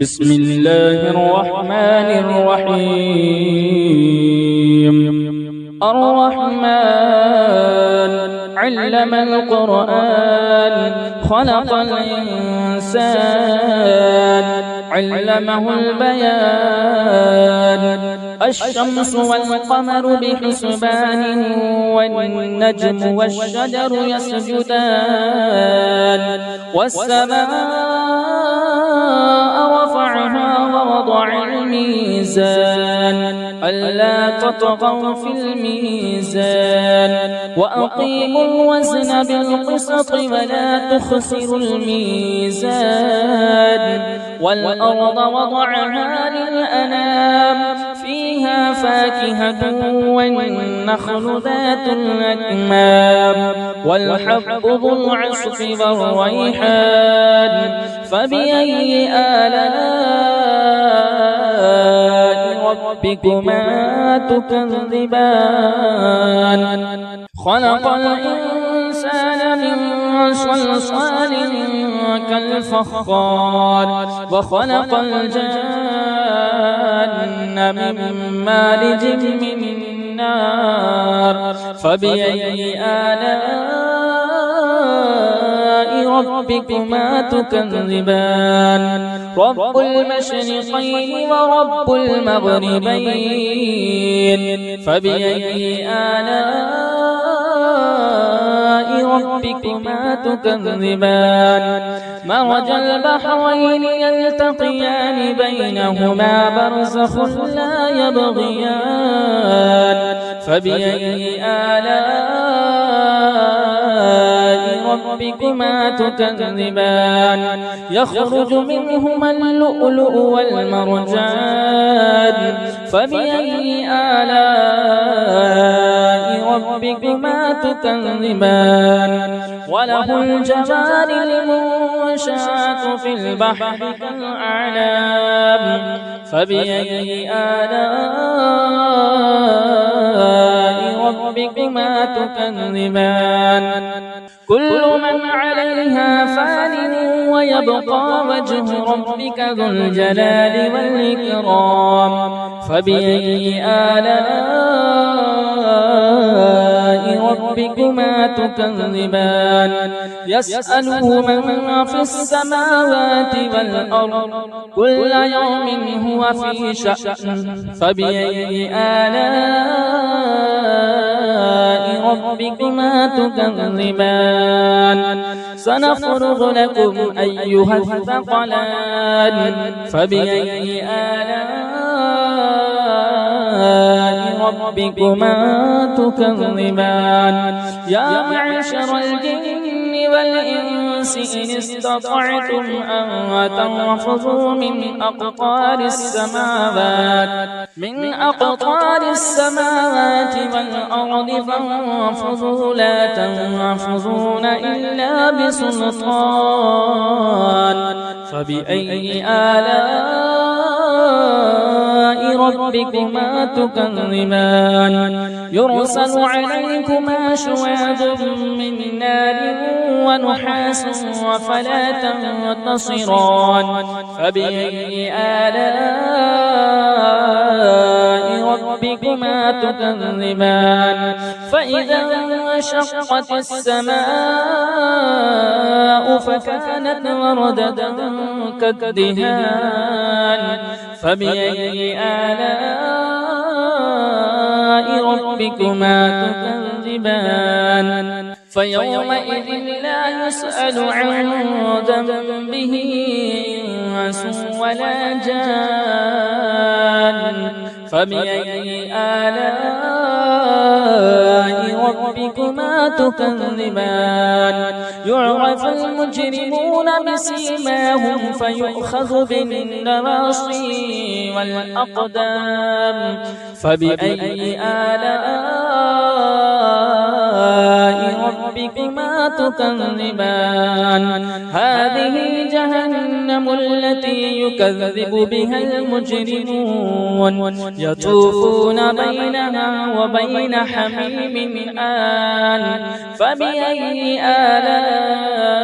بسم الله الرحمن الرحيم. الرحمن علم القرآن خلق الإنسان علمه البيان. الشمس والقمر بحسبان والنجم والشجر يسجدان. والسماء رفعها ووضع الميزان ألا تطغوا في الميزان وأقيموا الوزن بالقسط ولا تخسروا الميزان. والأرض وضعها للأنام فيها فاكهة والنخل ذات الأكمام والحب ذو العصف والريحان. فبأي آلاء ربكما تكذبان؟ خلق الإنسان من صلصال كالفخار وخلق الجن من مارج من نار. فبأي آلاء ربكما تكذبان؟ رب المشرقين ورب المغربين. فبأي آلاء ربكما تكذبان؟ مرج البحرين يلتقيان بينهما برزخ لا يبغيان. فبأي آلاء ربكما تكذبان؟ يخرج منهما اللؤلؤ والمرجان. فبأي آلاء ربكما تكذبان؟ وله الجوار المنشآت في البحر كالأعلام. فبأي آلاء ربكما تكذبان؟ كل من عليها فان ويبقى وجه ربك ذو الجلال والإكرام. فبأي آلاء ربكما تكذبان؟ يسأله من في السماوات والأرض كل يوم هو في شأن. فبأي آلاء ربكما تكذبان؟ سنفرغ لكم أيها الثقلان. فبأي آلاء ربكما تكذبان؟ يا معشر الجن والإنس إن استطعتم أن تنفذوا من أقطار السماوات والأرض فانفذوا لا تنفذون إلا بسلطان. فبأي آلاء ربكما تكذبان؟ يرسل عليكما شواظ من نار ونحاس فلا تنتصران. فبأي آلاء ربكما تكذبان؟ فإذا انشقت السماء فكانت وردة كالدهان. فبأي آلاء ربكما تكذبان؟ فيومئذ لا يسأل عن ذنبه إنس ولا جان. فبأي آلاء ربكما تكذبان؟ يعرف المجرمون بسيماهم فيؤخذ بالنواصي والأقدام. فبأي آلاء ربكما تكذبان هذه جهنم التي يكذب بها المجرمون يطوفون بينها وبين حميم آن فبأي آلاء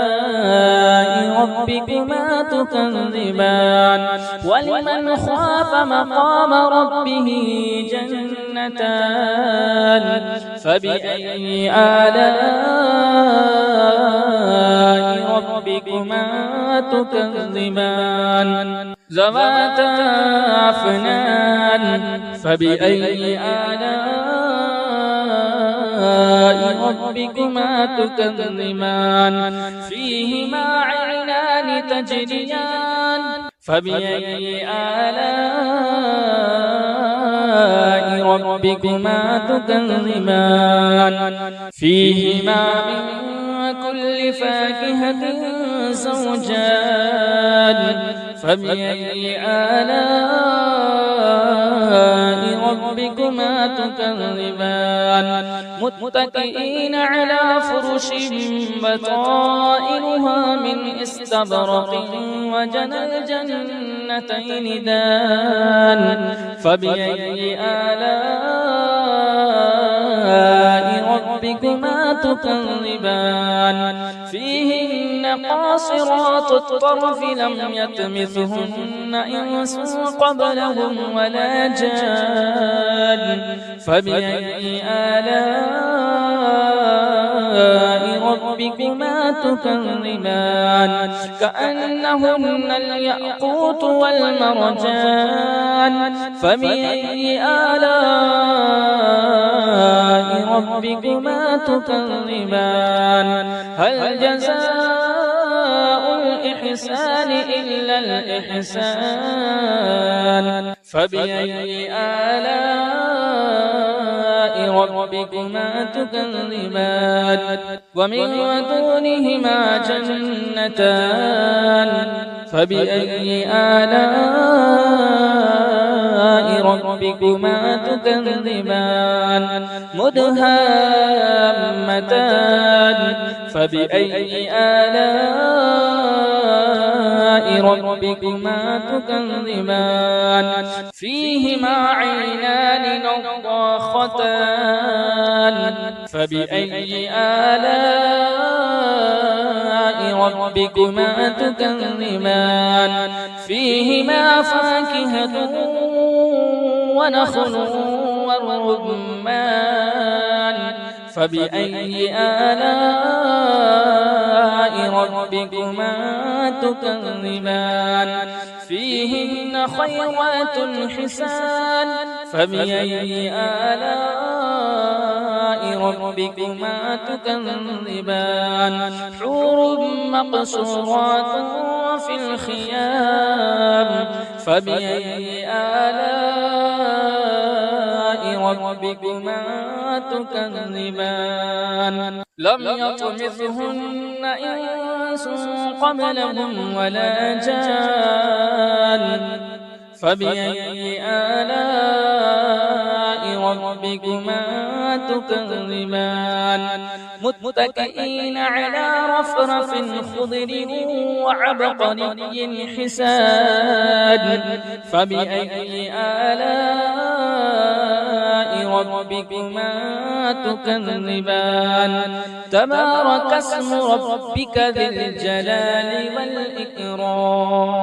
ربكما تكذبان ولمن خاف مقام ربه جنتان فبأي آلاء ربكما تكذبان ذواتا أفنان فبأي آلاء ربكما تكذبان فيهما عينان تجريان فبأي آلاء ربكما تكذبان فيهما من كل فاكهة زوجان فبأي آلاء ربكما تكذبان متكئين على فرش بطائنها من استبرق وجنى الجنتين دان فبأي آلاء ربكما تكذبان فيهن قاصرات الطرف لم يطمثهن إنس قبلهم ولا جان فبأي آلاء ربكما تكذبان كأنهن الياقوت والمرجان فبأي آلاء ربكما تكذبان هل جزاء الإحسان إلا الإحسان فبأي آلاء ربكما تكذبان ومن دونهما جنتان فبأي آلاء ربكما تكذبان مدهامتان فبأي آلاء ربكما تكذبان فيهما عينان نضاختان فبأي آلاء ربكما تكذبان فيهما فاكهة ونخل ورمان فبأي آلاء ربكما تكذبان فيهن خيرات حسان فبأي آلاء ربكما تكذبان حور مقصورات في الخيام فبأي آلاء ربكما تكذبان لم يطمثهن إنس قبلهم ولا جان فبأي آلاء ربكما تكذبان متكئين على رفرف خضر وعبقري حسان فبأي آلاء ربكما تكذبان تبارك اسم ربك ذي الجلال والإكرام